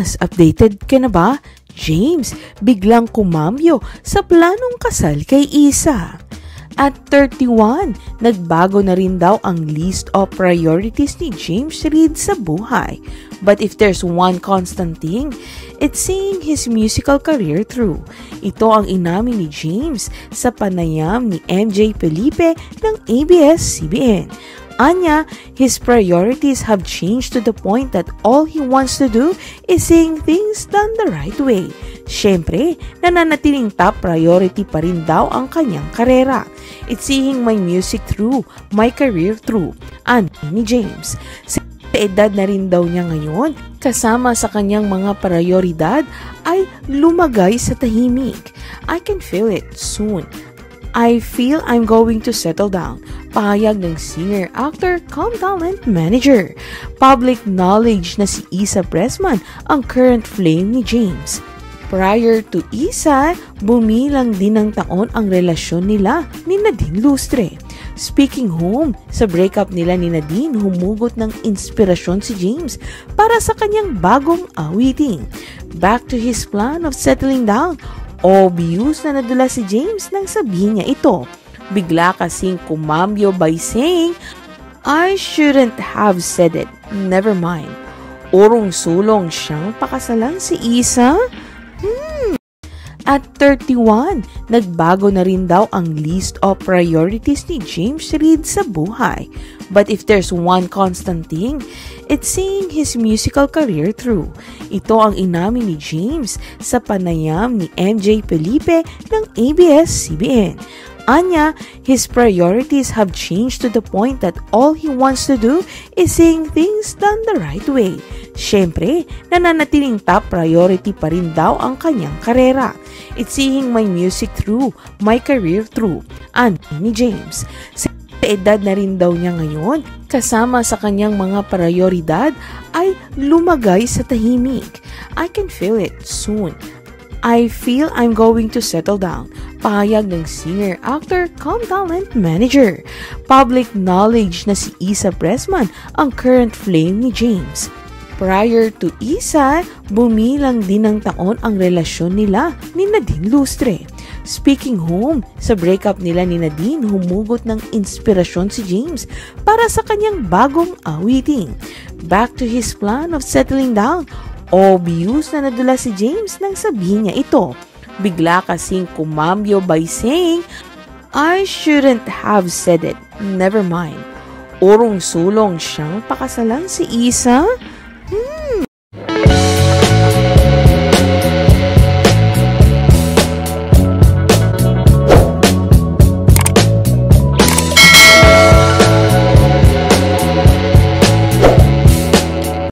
Mas updated ka na ba? James biglang kumambyo sa planong kasal kay Isa. At 31, nagbago na rin daw ang list of priorities ni James Reid sa buhay. But if there's one constant thing, it's seeing his musical career through. Ito ang inamin ni James sa panayam ni MJ Felipe ng ABS-CBN. Anya, his priorities have changed to the point that all he wants to do is seeing things done the right way. Siyempre, nananatiling top priority pa rin daw ang kanyang karera. It's seeing my music through, my career through. Ani ni James. Sa edad na rin daw niya ngayon, kasama sa kanyang mga prioridad ay lumagay sa tahimik. I can feel it soon. I feel I'm going to settle down. Pahayag ng singer, actor, talent manager. Public knowledge na si Isa Pressman ang current flame ni James. Prior to Isa, bumilang din ng taon ang relasyon nila ni Nadine Lustre. Speaking home, sa breakup nila ni Nadine, humugot ng inspirasyon si James para sa kanyang bagong awiting. Back to his plan of settling down. Obvious na nadula si James nang sabihin niya ito. Bigla kasing kumambyo by saying, I shouldn't have said it. Never mind. Urong-sulong siyang pakasalan si Isa? At 31, nagbago na rin daw ang list of priorities ni James Reid sa buhay. But if there's one constant thing, it's seeing his musical career through. Ito ang inamin ni James sa panayam ni MJ Felipe ng ABS-CBN. Anya, his priorities have changed to the point that all he wants to do is seeing things done the right way. Siyempre, nananatiling top priority pa rin daw ang kanyang karera. It's seeing my music through, my career through. Ani ni James. Sa edad na rin daw niya ngayon, kasama sa kanyang mga prioridad ay lumagay sa tahimik. I can feel it soon. I feel I'm going to settle down. Pahayag ng singer, actor, talent manager. Public knowledge na si Isa Pressman ang current flame ni James. Prior to Isa, bumilang din ng taon ang relasyon nila ni Nadine Lustre. Speaking home, sa breakup nila ni Nadine, humugot ng inspirasyon si James para sa kanyang bagong awiting. Back to his plan of settling down. Obvious na nadula si James nang sabihin niya ito. Bigla kasing kumambyo by saying, I shouldn't have said it. Never mind. Urong-sulong siyang pakasalan si Isa?